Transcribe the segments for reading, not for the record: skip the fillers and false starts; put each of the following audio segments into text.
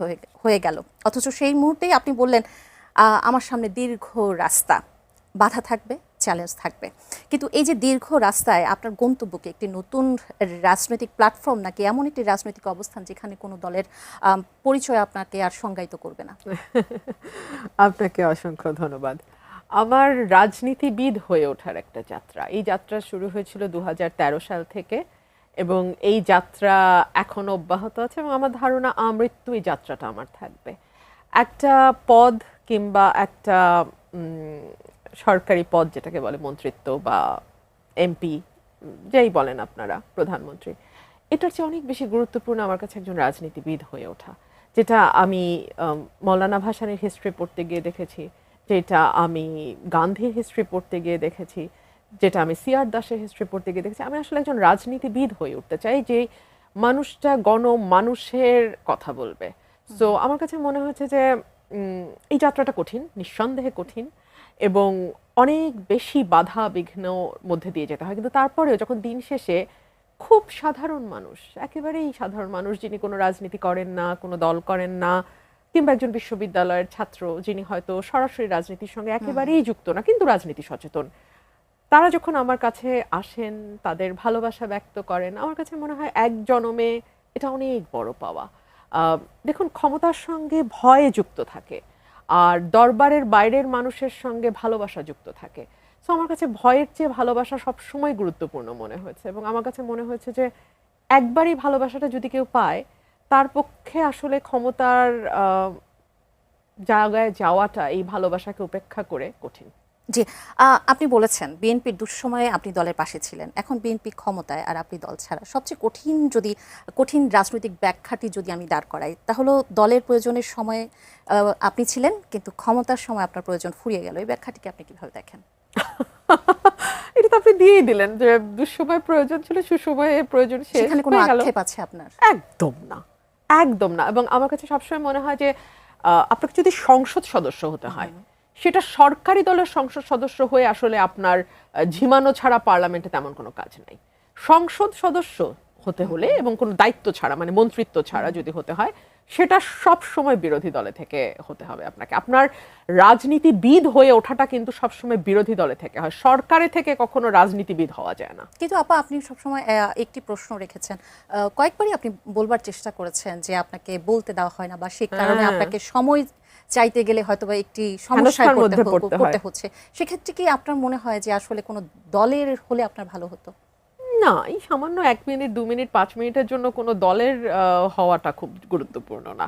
হয়ে হয়ে গেল, অথচ সেই মুহূর্তেই আপনি বললেন আমার সামনে দীর্ঘ রাস্তা, বাধা থাকবে, চ্যালেঞ্জ থাকবে, কিন্তু এই যে দীর্ঘ রাস্তায় আপনার গন্তব্যকে একটি নতুন রাজনৈতিক প্ল্যাটফর্ম নাকি এমন একটি রাজনৈতিক অবস্থান যেখানে কোনো দলের পরিচয় আপনাকে আর সংজ্ঞায়িত করবে না? আপনাকে অসংখ্য ধন্যবাদ। আমার রাজনীতিবিদ হয়ে ওঠার একটা যাত্রা, এই যাত্রা শুরু হয়েছিল 2013 সাল থেকে এবং এই যাত্রা এখনো অব্যাহত আছে এবং আমার ধারণা আমৃত্যু এই যাত্রাটা আমার থাকবে। একটা পদ কিংবা একটা সরকারি পদ, যেটাকে বলে মন্ত্রিত্ব বা এমপি, যেই বলেন আপনারা, প্রধানমন্ত্রী, এটার চেয়ে অনেক বেশি গুরুত্বপূর্ণ আমার কাছে একজন রাজনীতিবিদ হয়ে ওঠা, যেটা আমি মৌলানা ভাসানীর হিস্ট্রি পড়তে গিয়ে দেখেছি, যেটা আমি গান্ধীর হিস্ট্রি পড়তে গিয়ে দেখেছি, যেটা আমি সিআর দাসের হিস্ট্রি পড়তে গিয়ে দেখেছি। আমি আসলে একজন রাজনীতিবিদ হয়ে উঠতে চাই, যে মানুষটা মানুষের কথা বলবে। সো আমার কাছে মনে হচ্ছে যে এই যাত্রাটা কঠিন, নিঃসন্দেহে কঠিন, এবং অনেক বেশি বাধা বিঘ্ন মধ্যে দিয়ে যেতে হয়, কিন্তু তারপরেও যখন দিন শেষে খুব সাধারণ মানুষ, একেবারেই সাধারণ মানুষ, যিনি কোনো রাজনীতি করেন না, কোনো দল করেন না, কিংবা একজন বিশ্ববিদ্যালয়ের ছাত্র যিনি হয়তো সরাসরি রাজনীতির সঙ্গে একেবারেই যুক্ত না কিন্তু রাজনীতি সচেতন, তারা যখন আমার কাছে আসেন, তাদের ভালোবাসা ব্যক্ত করেন, আমার কাছে মনে হয় এক জনমে এটা অনেক বড় পাওয়া। দেখুন, ক্ষমতার সঙ্গে ভয় যুক্ত থাকে, আর দরবারের বাইরের মানুষের সঙ্গে ভালোবাসা যুক্ত থাকে। সো আমার কাছে ভয়ের চেয়ে ভালোবাসা সবসময় গুরুত্বপূর্ণ মনে হয়েছে, এবং আমার কাছে মনে হয়েছে যে একবারই ভালোবাসাটা যদি কেউ পায়, তার পক্ষে আসলে ক্ষমতার জায়গায় যাওয়াটা এই ভালোবাসাকে উপেক্ষা করে কঠিন। জি, আপনি বলেছেন বিএনপির দুঃসময়ে আপনি দলের পাশে ছিলেন, এখন বিএনপি ক্ষমতায় আর আপনি দল ছাড়া। সবচেয়ে কঠিন রাজনৈতিক ব্যাখ্যাটি যদি আমি দাঁড় করাই, তাহলে দলের প্রয়োজনের সময় আপনি ছিলেন, কিন্তু ক্ষমতার সময় আপনার প্রয়োজন ফুরিয়ে গেল। এই ব্যাখ্যাটিকে আপনি কিভাবে দেখেন? এটা তো আপনি দিয়েই দিলেন যে দুঃসময় প্রয়োজন ছিল, সুসময়ে প্রয়োজন শেষ সেখানে কোনো হয়ে গেল। আক্ষেপ আছে আপনার? একদম না, একদম না। এবং আমার কাছে সবসময় মনে হয় যে আপনাকে যদি সংসদ সদস্য হতে হয়, সেটা সরকারি দলের সংসদ সদস্য হয়ে আসলে আপনার ঝিমানো ছাড়া পার্লামেন্টে তেমন কোনো কাজ নাই। সংসদ সদস্য হতে হলে এবং কোনো দায়িত্ব ছাড়া, মানে মন্ত্রিত্ব ছাড়া যদি হতে হয়, সেটা সব সময় বিরোধী দলে থেকে হতে হবে আপনাকে। আপনার রাজনীতিবিদ হয়ে ওঠাটা কিন্তু সবসময় বিরোধী দলে থেকে হয়, সরকারে থেকে কখনো রাজনীতিবিদ হওয়া যায় না। কিন্তু আপা, আপনি সবসময় একটি প্রশ্ন রেখেছেন, কয়েকবারই আপনি বলবার চেষ্টা করেছেন যে আপনাকে বলতে দেওয়া হয় না, বা সেই কারণে আপনাকে সময় চাইতে গেলে হয়তো বা একটি সমস্যায় পড়তে হচ্ছে। সেক্ষেত্রে কি আপনার মনে হয় যে আসলে কোনো দলের হলে আপনার ভালো হতো? না, এই সামান্য 1 মিনিট, 2 মিনিট, 5 মিনিটের জন্য কোনো দলের হওয়াটা খুব গুরুত্বপূর্ণ না।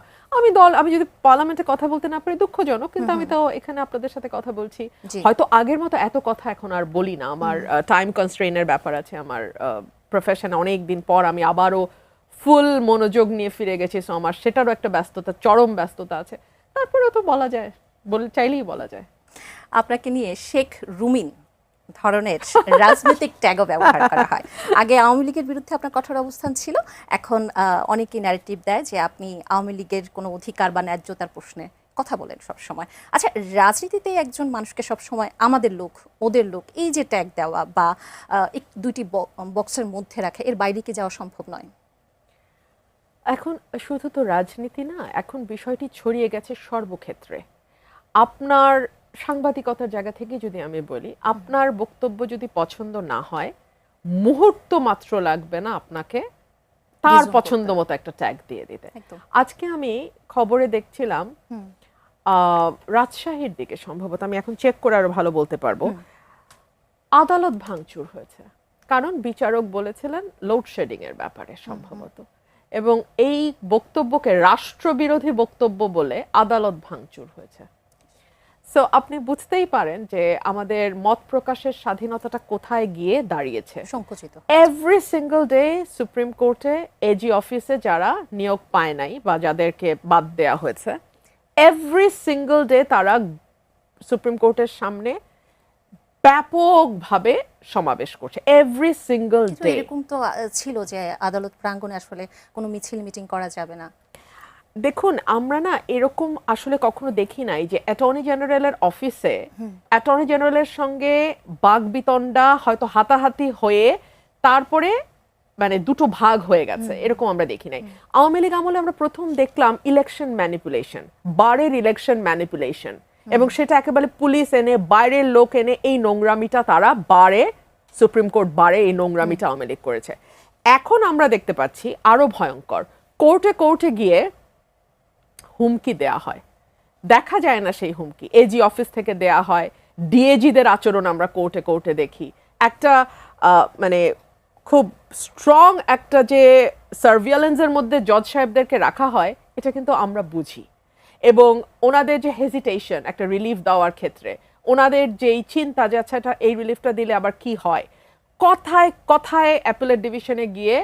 আমি যদি পার্লামেন্টে কথা বলতে না পারি, দুঃখজনক, কিন্তু আমি তো এখানে আপনাদের সাথে কথা বলছি। হয়তো আগের মতো এত কথা এখন আর বলি না, আমার টাইম কনস্ট্রেইনের ব্যাপার আছে, আমার প্রফেশনে অনেক দিন পর আমি আবারও ফুল মনোযোগ নিয়ে ফিরে গেছি, সো আমার সেটারও একটা ব্যস্ততা, চরম ব্যস্ততা আছে। তারপরেও তো বলা যায়, চাইলেই বলা যায়। আপনাকে নিয়ে শেখ রুমিন ধরনের রাজনৈতিক ট্যাগও ব্যবহার করা হয়। আগে আওয়ামী লীগের বিরুদ্ধে আপনার কঠোর অবস্থান ছিল, এখন অনেকেই ন্যারেটিভ দেয় যে আপনি আওয়ামী লীগের কোনো অধিকার বা ন্যায্যতার প্রশ্নে কথা বলেন সব সময়। আচ্ছা, রাজনীতিতে একজন মানুষকে সব সময় আমাদের লোক, ওদের লোক, এই যে ট্যাগ দেওয়া বা দুইটি বক্সের মধ্যে রাখা, এর বাইরে কি যাওয়া সম্ভব নয়? এখন শুধু তো রাজনীতি না, এখন বিষয়টি ছড়িয়ে গেছে সর্বক্ষেত্রে। আপনার সাংবাদিকতার জায়গা থেকে যদি আমি বলি, আপনার বক্তব্য যদি পছন্দ না হয়, মুহূর্ত মাত্র লাগবে না আপনাকে তার পছন্দ মতো একটা ট্যাগ দিয়ে দিতে। আজকে আমি খবরে দেখছিলাম রাজশাহীর দিকে, সম্ভবত, আমি এখন চেক করে আরো ভালো বলতে পারবো, আদালত ভাঙচুর হয়েছে, কারণ বিচারক বলেছিলেন লোডশেডিং এর ব্যাপারে সম্ভবত, এবং এই বক্তব্যকে রাষ্ট্রবিরোধী বক্তব্য বলে আদালত ভাঙচুর হয়েছে। সো আপনি বুঝতেই পারেন যে আমাদের মত প্রকাশের স্বাধীনতাটা কোথায় গিয়ে দাঁড়িয়েছে, সংকুচিত। এভরি সিঙ্গল ডে সুপ্রিম কোর্টে এজি অফিসে যারা নিয়োগ পায় নাই বা যাদেরকে বাদ দেয়া হয়েছে, এভরি সিঙ্গল ডে তারা সুপ্রিম কোর্টের সামনে ব্যাপকভাবে সমাবেশ করছে, এভরি সিঙ্গল ডে। এরকম তো ছিল যে আদালত প্রাঙ্গণে আসলে কোনো মিছিল মিটিং করা যাবে না। দেখুন, আমরা না এরকম আসলে কখনো দেখি নাই যে অ্যাটর্নি জেনারেলের অফিসে অ্যাটর্নি জেনারেলের সঙ্গে বাগবিতণ্ডা, হয়তো হাতাহাতি হয়ে তারপরে মানে দুটো ভাগ হয়ে গেছে এরকম আমরা দেখি নাই। আওয়ামী লীগ আমলে আমরা প্রথম দেখলাম ইলেকশন ম্যানিপুলেশন, বারের ইলেকশন ম্যানিপুলেশন, এবং সেটা একেবারে পুলিশ এনে বাইরের লোক এনে এই নোংরামিটা তারা বারে, সুপ্রিম কোর্ট বারে এই নোংরামিটা আওয়ামী লীগ করেছে। এখন আমরা দেখতে পাচ্ছি আরো ভয়ঙ্কর, কোর্টে কোর্টে গিয়ে হুমকি দেয়া হয়, দেখা যায় না সেই হুমকি এজি অফিস থেকে দেয়া হয়, ডিএজিদের আচরণ আমরা কোর্টে কোর্টে দেখি, একটা মানে খুব স্ট্রং একটা যে সার্ভিলেন্সের মধ্যে জজ সাহেবদেরকে রাখা হয় এটা কিন্তু আমরা বুঝি, এবং ওনাদের যে হেজিটেশন একটা রিলিফ দেওয়ার ক্ষেত্রে, ওনাদের যেই চিন্তা যে আচ্ছা এটা এই রিলিফটা দিলে আবার কি হয়, কথায় কথায় অ্যাপেলেট ডিভিশনে গিয়ে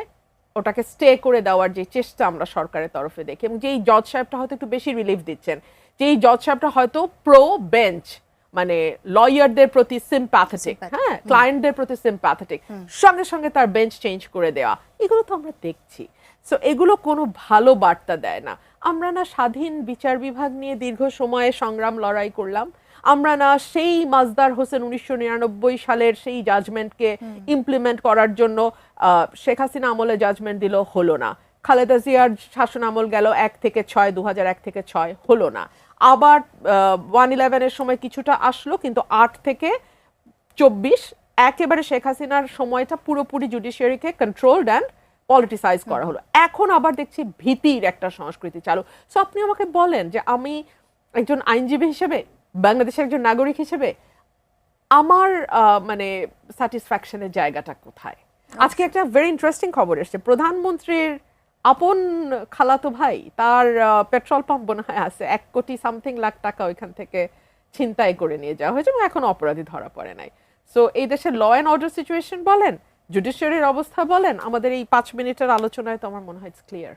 ওটাকে স্টে করে দেওয়ার যে চেষ্টা আমরা সরকারের তরফে দেখি, এবং যেই জজ সাহেবটা হয়তো একটু বেশি রিলিফ দিচ্ছেন, যেই জজ সাহেবটা হয়তো প্রো বেঞ্চ মানে লয়ারদের প্রতি সিম্প্যাথেটিক, হ্যাঁ ক্লায়েন্টদের প্রতি সিম্প্যাথেটিক, সঙ্গে সঙ্গে তার বেঞ্চ চেঞ্জ করে দেওয়া, এগুলো তো আমরা দেখছি। সো এগুলো কোনো ভালো বার্তা দেয় না। আমরা না স্বাধীন বিচার বিভাগ নিয়ে দীর্ঘ সময়ে সংগ্রাম লড়াই করলাম, আমরা না সেই মাজদার হোসেন 1999 সালের সেই জাজমেন্টকে ইমপ্লিমেন্ট করার জন্য শেখ হাসিনা আমলে জাজমেন্ট দিল, হলো না, খালেদা জিয়ার শাসন আমল গেল 1 থেকে 6, 2001 থেকে 6 হলো না, আবার 1/11-এর সময় কিছুটা আসলো, কিন্তু 8 থেকে 24 একেবারে শেখ হাসিনার সময়টা পুরোপুরি জুডিশিয়ারিকে কন্ট্রোলড অ্যান্ড পলিটিসাইজ করা হলো। এখন আবার দেখছি ভীতির একটা সংস্কৃতি চালু। সো আপনি আমাকে বলেন যে আমি একজন আইনজীবী হিসেবে, বাংলাদেশের একজন নাগরিক হিসেবে আমার মানে স্যাটিসফ্যাকশনের জায়গাটা কোথায়? আজকে একটা ভেরি ইন্টারেস্টিং খবর এসেছে, প্রধানমন্ত্রীর আপন খালাতো ভাই তার পেট্রোল পাম্প মনে হয় আছে 1 কোটি সামথিং লাখ টাকা ওইখান থেকে ছিনতাই করে নিয়ে যাওয়া হয়েছে, এবং এখন অপরাধী ধরা পড়ে নাই। সো এই দেশের ল অ্যান্ড অর্ডার সিচুয়েশন বলেন, জুডিশিয়ারির অবস্থা বলেন, আমাদের এই 5 মিনিটের আলোচনায় তো আমার মনে হয় ইটস ক্লিয়ার।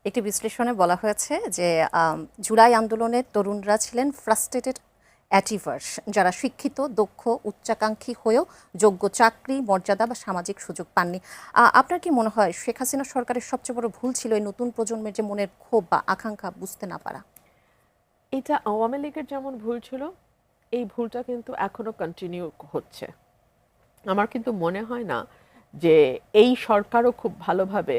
একটি বিশ্লেষণে বলা হয়েছে যে জুলাই আন্দোলনে তরুণরা ছিলেন ফ্রাস্ট্রেটেড অ্যাচিভার্স, যারা শিক্ষিত, দক্ষ, উচ্চাকাঙ্ক্ষী হয়েও যোগ্য চাকরি, মর্যাদা বা সামাজিক সুযোগ পাননি। আপনার কি মনে হয় শেখ হাসিনা সরকারের সবচেয়ে বড় ভুল ছিল এই নতুন প্রজন্মের যে মনের ক্ষোভ বা আকাঙ্ক্ষা বুঝতে না পারা? এটা আওয়ামী লীগের যেমন ভুল ছিল, এই ভুলটা কিন্তু এখনো কন্টিনিউ হচ্ছে। আমার কিন্তু মনে হয় না যে এই সরকারও খুব ভালোভাবে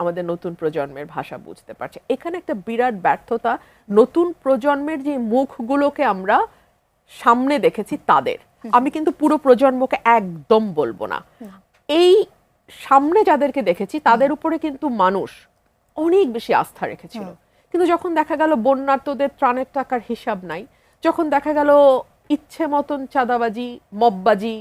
আমাদের নতুন প্রজন্মের ভাষা বুঝতে পারছে। এখানে একটা বিরাট ব্যর্থতা, নতুন প্রজন্মের যে মুখগুলোকে আমরা সামনে দেখেছি তাদের, আমি কিন্তু পুরো প্রজন্মকে একদম বলবো না, এই সামনে যাদেরকে দেখেছি তাদের উপরে কিন্তু মানুষ অনেক বেশি আস্থা রেখেছিল। কিন্তু যখন দেখা গেল বন্যার্তদের ত্রাণের টাকার হিসাব নাই, যখন দেখা গেল ইচ্ছে মতন চাঁদাবাজি, মববাজি,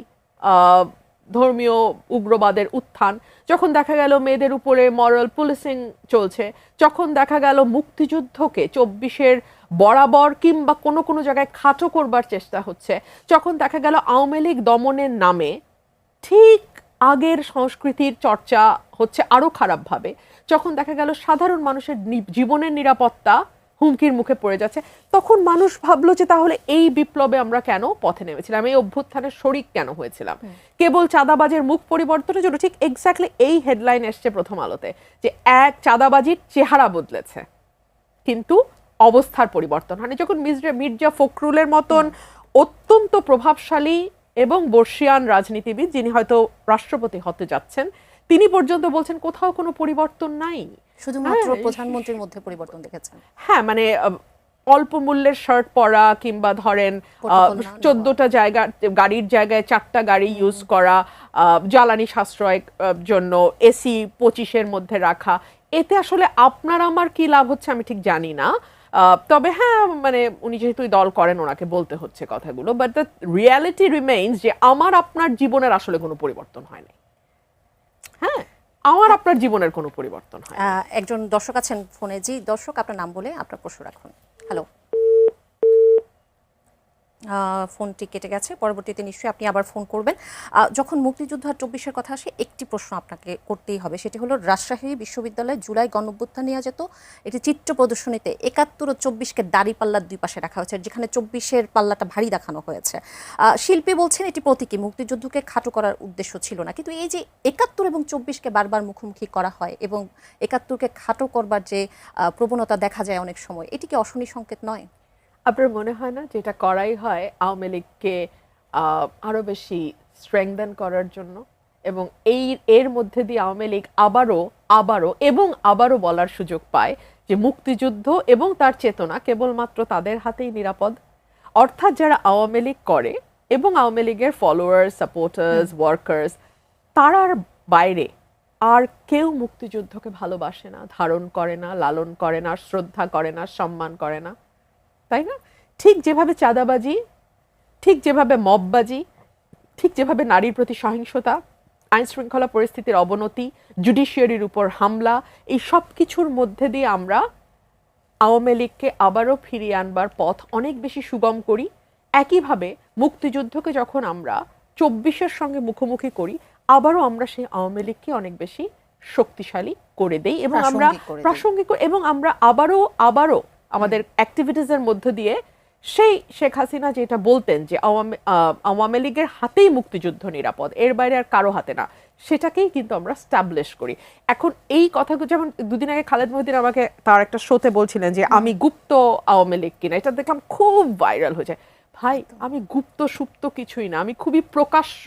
ধর্মীয় উগ্রবাদের উত্থান, যখন দেখা গেল মেয়েদের উপরে মরাল পুলিশিং চলছে, যখন দেখা গেল মুক্তিযুদ্ধকে 24-এর বরাবর কিংবা কোনো কোনো জায়গায় খাটো করবার চেষ্টা হচ্ছে, যখন দেখা গেল আওয়ামী লীগ দমনের নামে ঠিক আগের সংস্কৃতির চর্চা হচ্ছে আরো খারাপভাবে, যখন দেখা গেল সাধারণ মানুষের জীবনের নিরাপত্তা হুমকির মুখে পড়ে যাচ্ছে, তখন মানুষ ভাবলো যে তাহলে এই বিপ্লবে আমরা কেন পথে নেমেছিলাম, এই অভ্যুত্থানের শরিক কেন হয়েছিলাম, কেবল চাঁদাবাজের মুখ পরিবর্তনের জন্য? ঠিক এক্স্যাক্টলি এই হেডলাইন এসছে প্রথম আলোতে যে এক চাঁদাবাজির চেহারা বদলেছে কিন্তু অবস্থার পরিবর্তন হয়নি। যখন মির্জা ফখরুলের মতন অত্যন্ত প্রভাবশালী এবং বর্ষিয়ান রাজনীতিবিদ, যিনি হয়তো রাষ্ট্রপতি হতে যাচ্ছেন, তিনি পর্যন্ত বলছেন কোথাও কোনো পরিবর্তন নাই, শুধুমাত্র প্রধানমন্ত্রীর মধ্যে পরিবর্তন দেখেছেন। হ্যাঁ, মানে অল্প মূল্যের শার্ট পরা, কিংবা ধরেন 14টা জায়গা গাড়ির জায়গায় 4টা গাড়ি ইউজ করা, জ্বালানি সাশ্রয়ের জন্য এসি 25-এর মধ্যে রাখা, এতে আসলে আপনার আমার কি লাভ হচ্ছে আমি ঠিক জানি না। তবে হ্যাঁ, মানে উনি যেহেতু দল করেন ওনাকে বলতে হচ্ছে কথাগুলো, বাট দ্য রিয়ালিটি রিমেইনস যে আমার আপনার জীবনের আসলে কোনো পরিবর্তন হয়নি। হ্যাঁ, আমার আপনার জীবনের কোনো পরিবর্তন হয়। একজন দর্শক আছেন ফোনে। জি দর্শক, আপনার নাম বলে আপনার প্রশ্ন রাখুন। হ্যালো, ফোনটি কেটে গেছে, পরবর্তীতে নিশ্চয়ই আপনি আবার ফোন করবেন। যখন মুক্তিযুদ্ধ আর 24-এর কথা আসে, একটি প্রশ্ন আপনাকে করতেই হবে, সেটি হলো রাজশাহী বিশ্ববিদ্যালয়ে জুলাই গণঅভ্যুত্থান নিয়ে যেত একটি চিত্র প্রদর্শনীতে 71 ও 24-কে দাড়ি পাল্লার দুই পাশে রাখা হয়েছে, যেখানে 24-এর পাল্লাটা ভারী দেখানো হয়েছে। শিল্পী বলছেন এটি প্রতীকী, মুক্তিযুদ্ধকে খাটো করার উদ্দেশ্য ছিল না। কিন্তু এই যে 71 এবং 24-কে বারবার মুখোমুখি করা হয় এবং 71-কে খাটো করবার যে প্রবণতা দেখা যায় অনেক সময়, এটি কি অশনি সংকেত নয়? আপনার মনে হয় না যেটা করাই হয় আওয়ামী লীগকে আরো বেশি স্ট্রেংথেন করার জন্য? এবং এর মধ্যে দিয়ে আওয়ামী লীগ আবারও বলার সুযোগ পায় যে মুক্তিযুদ্ধ এবং তার চেতনা কেবলমাত্র তাদের হাতেই নিরাপদ। অর্থাৎ যারা আওয়ামী লীগ করে এবং আওয়ামী লীগের ফলোয়ার্স, সাপোর্টার্স, ওয়ার্কার্স, তারার বাইরে আর কেউ মুক্তিযুদ্ধকে ভালোবাসে না, ধারণ করে না, লালন করে না, শ্রদ্ধা করে না, সম্মান করে না, তাই না? ঠিক যেভাবে চাঁদাবাজি, ঠিক যেভাবে মববাজি, ঠিক যেভাবে নারীর প্রতি সহিংসতা, আইন শৃঙ্খলা পরিস্থিতির অবনতি, জুডিশিয়ারির উপর হামলা, এই সব কিছুর মধ্যে দিয়ে আমরা আওয়ামী লীগকে আবারও ফিরিয়ে আনবার পথ অনেক বেশি সুগম করি। একইভাবে মুক্তিযুদ্ধকে যখন আমরা 24-এর সঙ্গে মুখোমুখি করি, আবারও আমরা সেই আওয়ামী লীগকে অনেক বেশি শক্তিশালী করে দেই এবং আমরা প্রাসঙ্গিক এবং আমরা আবারও আমাদের অ্যাক্টিভিটিসের মধ্য দিয়ে সেই শেখ হাসিনা যেটা বলতেন যে আওয়ামী লীগের হাতেই মুক্তিযুদ্ধ নিরাপদ, এর বাইরে আর কারো হাতে না, সেটাকেই কিন্তু আমরা স্টাবলিশ করি। এখন এই কথাগুলো যেমন দুদিন আগে খালেদ মহিউদ্দিন আমাকে তার একটা শোতে বলছিলেন যে আমি গুপ্ত আওয়ামী লীগ কিনা, এটা দেখলাম খুব ভাইরাল হয়ে যায়। ভাই, আমি গুপ্ত সুপ্ত কিছুই না, আমি খুবই প্রকাশ্য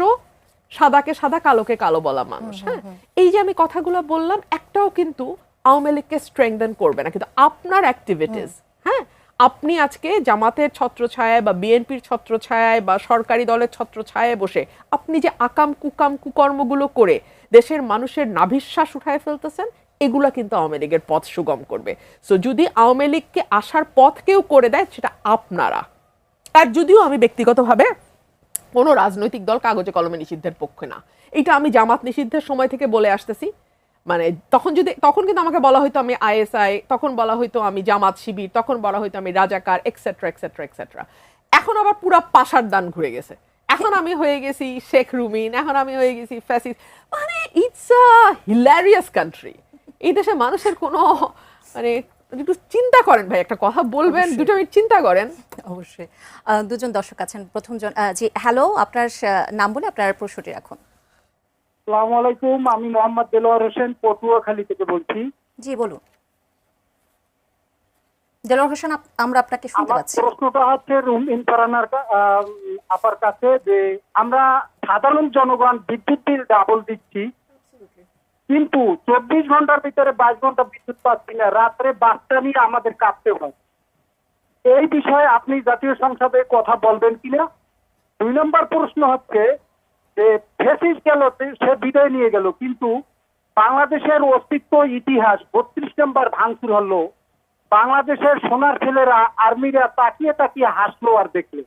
সাদাকে সাদা কালোকে কালো বলা মানুষ। হ্যাঁ, এই যে আমি কথাগুলো বললাম একটাও কিন্তু আওয়ামী লীগকে স্ট্রেংথেন করবে না, কিন্তু আপনার অ্যাক্টিভিটিস, হ্যাঁ, আপনি আজকে জামাতের ছত্রছায়ায় বা বিএনপির ছত্রছায়ায় বা সরকারি দলের ছত্রছায়ায় বসে আপনি যে আকাম কুকাম কুকর্মগুলো করে দেশের মানুষের নাভিশ্বাস উঠায় ফেলতেছেন, এগুলা কিন্তু আওয়ামী লীগের পথ সুগম করবে। সো যদি আওয়ামী লীগকে আসার পথ কেউ করে দেয়, সেটা আপনারা। আর যদিও আমি ব্যক্তিগতভাবে কোনো রাজনৈতিক দল কাগজে কলমে নিষিদ্ধের পক্ষে না, এটা আমি জামাত নিষিদ্ধের সময় থেকে বলে আসতেছি। মানে তখন কিন্তু আমাকে বলা হয়তো আমি আইএসআই, তখন বলা হয়তো আমি জামাত শিবির, তখন বলা হয়তো আমি রাজাকার, এক্সেট্রা এক্সেট্রা এক্সেট্রা। এখন আবার পুরা পাশার দান ঘুরে গেছে, এখন আমি হয়ে গেছি শেখ রুমিন, এখন আমি হয়ে গেছি ফ্যাসিস্ট। মানে ইটস আ হিলারিয়াস কান্ট্রি। এই দেশে মানুষের কোনো মানে একটু চিন্তা করেন ভাই, একটা কথা বলবেন, দুটো মিনিট চিন্তা করেন। অবশ্যই। দুজন দর্শক আছেন, প্রথমজন জি হ্যালো, আপনার নাম বলে আপনার প্রশ্নটি রাখুন। আসসালামু আলাইকুম, আমি মোহাম্মদ দেলোয়ার হোসেন পটুয়াখালী থেকে বলছি। জি বলুন দেলোয়ার হোসেন, আমরা আপনাকে শুনতে আমার পাচ্ছি। প্রশ্নটা হচ্ছে রুমিন ফারহানার আপার কাছে, যে আমরা সাধারণ জনগণ বিদ্যুৎ বিল ডাবল দিচ্ছি, কিন্তু 24 ঘন্টার ভিতরে 22 ঘন্টা বিদ্যুৎ পাচ্ছি না, রাত্রে বাসটা নিয়ে আমাদের কাঁপতে হয়। এই বিষয়ে আপনি জাতীয় সংসদে কথা বলবেন কিনা? 2 নম্বর প্রশ্ন হচ্ছে যে ফ্যাসিস্ট গেল, সে বিদায় নিয়ে গেল, কিন্তু বাংলাদেশের অস্তিত্ব, ইতিহাস 32 নম্বর ভাঙচুর হলো, বাংলাদেশের সোনার ছেলেরা আর্মিরা তাকিয়ে তাকিয়ে হাসলো আর দেখলে।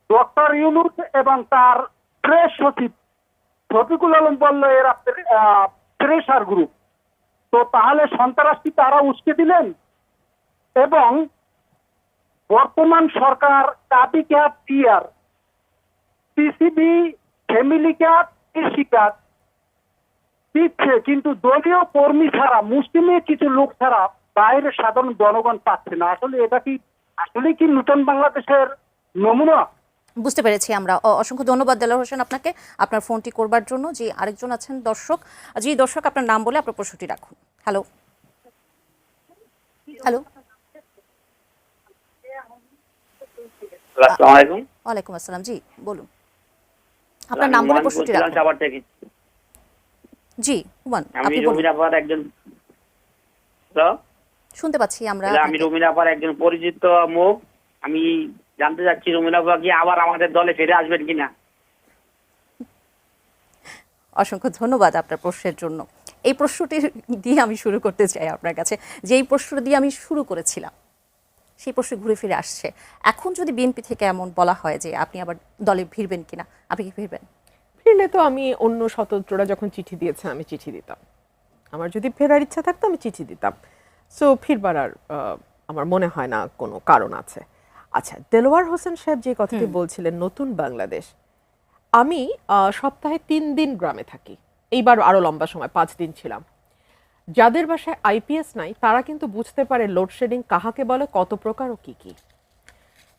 ডক্টর ইউনূস এবং তার প্রেস সচিব শফিকুল আলম বলল এরা প্রেসার গ্রুপ। তো তাহলে সন্ত্রাসী তারা উস্কে দিলেন। এবং বর্তমান সরকার কাবি cap TR, PCB, family cap, কৃষি ক্যাপ দিচ্ছে, কিন্তু দলীয় কর্মী ছাড়া, মুসলিমের কিছু লোক ছাড়া বাইরের সাধারণ জনগণ পাচ্ছে না। আসলে এটা কি আসলে কি নতুন বাংলাদেশের নমুনা? বুঝতে পেরেছি আমরা। অসংখ্য ধন্যবাদ দেলোয়ার হোসেন আপনাকে আপনার ফোনটি করবার জন্য। জি আরেকজন আছেন দর্শক। জি দর্শক, আপনার নাম বলে আপনার প্রশ্নটি রাখুন। হ্যালো হ্যালো, আসসালামু আলাইকুম। ওয়ালাইকুম আসসালাম। জি বলুন, আপনার নাম বলে প্রশ্নটি রাখুন। জি হুমান, আমি রুমিন আপার একজন, শুনতে পাচ্ছি আমরা। আমি রুমিন আপার একজন পরিচিত মুখ। আমি জানতে চাচ্ছি রুমিন আপা কি আবার আমাদের দলে ফিরে আসবেন কিনা? অসংখ্য ধন্যবাদ আপনার প্রশ্নের জন্য। এই প্রশ্নটি দিয়ে আমি শুরু করতে চাই আপনার কাছে, যে এই প্রশ্ন দিয়ে আমি শুরু করেছিলাম সেই প্রশ্ন ঘুরে ফিরে আসছে। এখন যদি বিএনপি থেকে এমন বলা হয় যে আপনি আবার দলে ফিরবেন কিনা, আপনি কি ফিরবেন? ফিরলে তো আমি অন্য স্বতন্ত্ররা যখন চিঠি দিয়েছে আমি চিঠি দিতাম, আমার যদি ফেরার ইচ্ছা থাকতো আমি চিঠি দিতাম। সো ফিরবার আর আমার মনে হয় না কোনো কারণ আছে। আচ্ছা, দেলোয়ার হোসেন সাহেব যে কথাটি বলছিলেন নতুন বাংলাদেশ, আমি সপ্তাহে 3 দিন গ্রামে থাকি, এইবার আরো লম্বা সময় 5 দিন ছিলাম। যাদের বাসায় আইপিএস নাই তারা কিন্তু বুঝতে পারে লোডশেডিং কাহাকে বলে, কত প্রকার ও কি কি।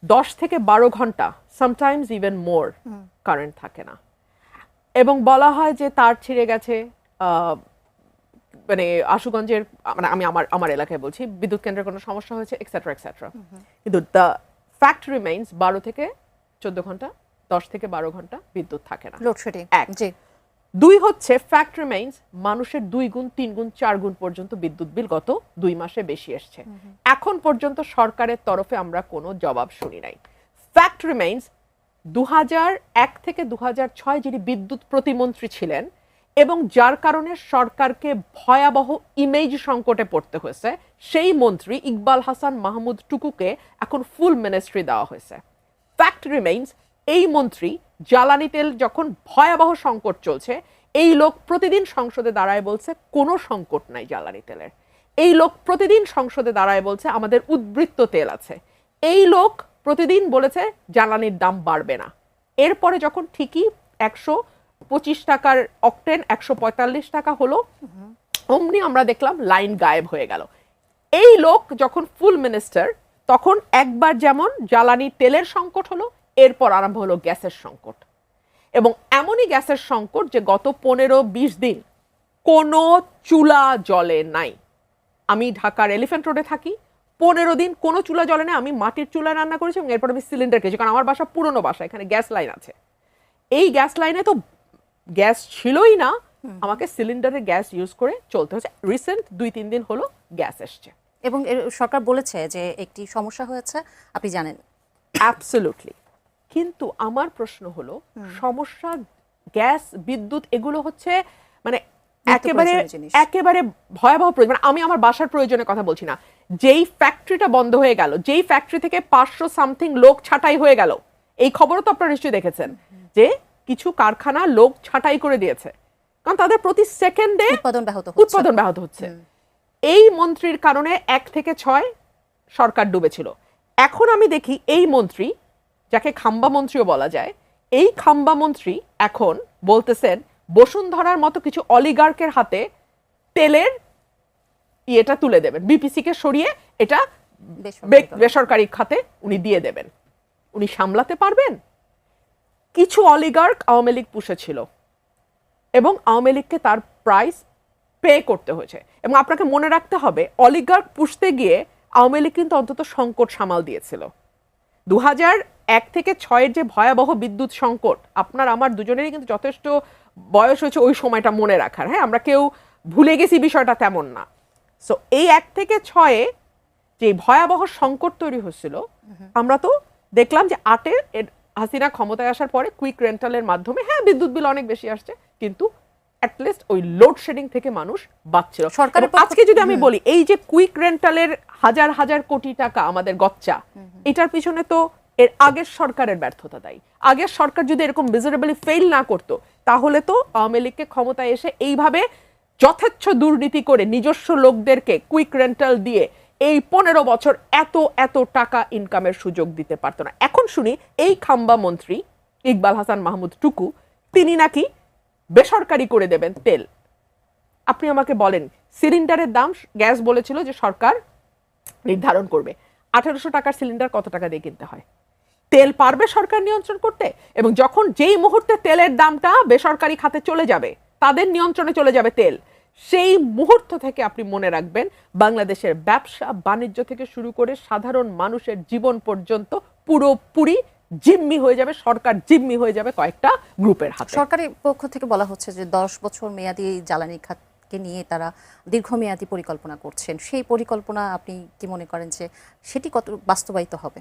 10 থেকে 12 ঘন্টা, সামটাইমস ইভেন মোর কারেন্ট থাকে না, এবং বলা হয় যে তার ছিঁড়ে গেছে। মানে আশুগঞ্জের, মানে আমি আমার এলাকায় বলছি, বিদ্যুৎ কেন্দ্রের কোনো সমস্যা হয়েছে এক্সেট্রা এক্সেট্রা, কিন্তু দ্য ফ্যাক্ট রিমেইনস 12 থেকে 14 ঘন্টা, 10 থেকে 12 ঘন্টা বিদ্যুৎ থাকে না। লোডশেডিং। এক। জি। দুই হচ্ছে ফ্যাক্ট রিমেইনস, মানুষের 2 গুণ 3 গুণ 4 গুণ পর্যন্ত বিদ্যুৎ বিল গত 2 মাসে বেশি এসছে। এখন পর্যন্ত সরকারের তরফে আমরা কোনো জবাব শুনি নাই। ফ্যাক্ট রিমেইনস, 2001 থেকে 2006 যিনি বিদ্যুৎ প্রতিমন্ত্রী ছিলেন এবং যার কারণে সরকারকে ভয়াবহ ইমেজ সংকটে পড়তে হয়েছে, সেই মন্ত্রী ইকবাল হাসান মাহমুদ টুকুকে এখন ফুল মিনিস্ট্রি দেওয়া হয়েছে। ফ্যাক্ট রিমেইনস, এই মন্ত্রী জ্বালানি তেল যখন ভয়াবহ সংকট চলছে, এই লোক প্রতিদিন সংসদে দাঁড়ায় বলছে কোনো সংকট নাই জ্বালানি তেলের। এই লোক প্রতিদিন সংসদে দাঁড়ায় বলছে আমাদের উদ্বৃত্ত তেল আছে। এই লোক প্রতিদিন বলেছে জ্বালানির দাম বাড়বে না। এরপরে যখন ঠিকই 125 টাকার অকটেন 145 টাকা হলো, অমনি আমরা দেখলাম লাইন গায়েব হয়ে গেল। এই লোক যখন ফুল মিনিস্টার, তখন একবার যেমন জ্বালানি তেলের সংকট হলো, এরপর আরম্ভ হলো গ্যাসের সংকট। এবং এমনই গ্যাসের সংকট যে গত 15-20 দিন কোনো চুলা জ্বলে নাই। আমি ঢাকার এলিফ্যান্ট রোডে থাকি, 15 দিন কোনো চুলা জ্বলে না। আমি মাটির চুলায় রান্না করেছি এবং এরপর আমি সিলিন্ডার খেয়েছি, কারণ আমার বাসা পুরনো বাসা, এখানে গ্যাস লাইন আছে। এই গ্যাস লাইনে তো গ্যাস ছিলই না, আমাকে সিলিন্ডারে গ্যাস ইউজ করে চলতে হচ্ছে। রিসেন্ট 2-3 দিন হলো গ্যাস এসছে। এবং সরকার বলেছে যে একটি সমস্যা হয়েছে, আপনি জানেন। অ্যাবসলিউটলি। কিন্তু আমার প্রশ্ন হলো, সমস্যা গ্যাস বিদ্যুৎ এগুলো হচ্ছে মানে একেবারে একেবারে ভয়াবহ প্রয়োজন। মানে আমি আমার বাসার প্রয়োজনের কথা বলছি না, যেই ফ্যাক্টরিটা বন্ধ হয়ে গেল, যেই ফ্যাক্টরি থেকে 500 সামথিং লোক ছাঁটাই হয়ে গেল, এই খবরও তো আপনারা নিশ্চয়ই দেখেছেন যে কিছু কারখানা লোক ছাঁটাই করে দিয়েছে, কারণ তাদের প্রতি সেকেন্ডে উৎপাদন ব্যাহত হচ্ছে। এই মন্ত্রীর কারণে 1 থেকে 6 সরকার ডুবেছিল। এখন আমি দেখি এই মন্ত্রী, যাকে খাম্বা মন্ত্রীও বলা যায়, এই খাম্বা মন্ত্রী এখন বলতেছেন বসুন্ধরার মতো কিছু অলিগার্কের হাতে তেলের ইয়েটা তুলে দেবেন, বিপিসি কে সরিয়ে এটা বেসরকারি খাতে উনি দিয়ে দেবেন। উনি সামলাতে পারবেন? কিছু অলিগার্ক আওয়ামী লীগ পুষেছিল এবং আওয়ামী লীগকে তার প্রাইস পে করতে হয়েছে। এবং আপনাকে মনে রাখতে হবে, অলিগার্ক পুষতে গিয়ে আওয়ামী লীগ কিন্তু অন্তত সংকট সামাল দিয়েছিল। 2001 থেকে 6 যে ভয়াবহ বিদ্যুৎ সংকট, আপনার আমার দুজনেরই কিন্তু যথেষ্ট বয়স হয়েছে ওই সময়টা মনে রাখার। হ্যাঁ, আমরা কেউ ভুলে গেছি বিষয়টা তেমন না। সো এই 1 থেকে 6 যে ভয়াবহ সংকট তৈরি হচ্ছিল, আমরা তো দেখলাম যে 8 হাসিনা ক্ষমতায় আসার পরে কুইক রেন্টালের মাধ্যমে হ্যাঁ বিদ্যুৎ বিল অনেক বেশি আসছে, কিন্তু অ্যাটলিস্ট ওই লোডশেডিং থেকে মানুষ বাঁচছিল। আজকে যদি আমি বলি, এই যে কুইক রেন্টালের হাজার হাজার কোটি টাকা আমাদের গচ্চা, এটার পিছনে তো এর আগের সরকারের ব্যর্থতা দায়ী। আগের সরকার যদি এরকম মিজারেবলি ফেল না করতো, তাহলে তো আওয়ামী লীগকে ক্ষমতায় এসে এইভাবে যথেচ্ছ দুর্নীতি করে নিজস্ব লোকদেরকে কুইক রেন্টাল দিয়ে এই 15 বছর এত টাকা ইনকামের সুযোগ দিতে পারতো না। এখন শুনি এই খাম্বা মন্ত্রী ইকবাল হাসান মাহমুদ টুকু, তিনি নাকি বেসরকারি করে দেবেন তেল। আপনি আমাকে বলেন, সিলিন্ডারের দাম গ্যাস বলেছিল যে সরকার নির্ধারণ করবে, 1800 টাকার সিলিন্ডার কত টাকা দিয়ে কিনতে হয়? তেল পারবে সরকার নিয়ন্ত্রণ করতে? এবং যখন যেই মুহূর্তে তেলের দামটা বেসরকারি খাতে চলে যাবে, তাদের নিয়ন্ত্রণে চলে যাবে তেল, সেই মুহূর্ত থেকে আপনি মনে রাখবেন বাংলাদেশের ব্যবসা বাণিজ্য থেকে শুরু করে সাধারণ মানুষের জীবন পর্যন্ত পুরোপুরি জিম্মি হয়ে যাবে, সরকার জিম্মি হয়ে যাবে কয়েকটা গ্রুপের হাতে। সরকারের পক্ষ থেকে বলা হচ্ছে যে 10 বছর মেয়াদী জ্বালানি খাতকে নিয়ে তারা দীর্ঘমেয়াদী পরিকল্পনা করছেন। সেই পরিকল্পনা আপনি কি মনে করেন যে সেটি কত বাস্তবায়িত হবে?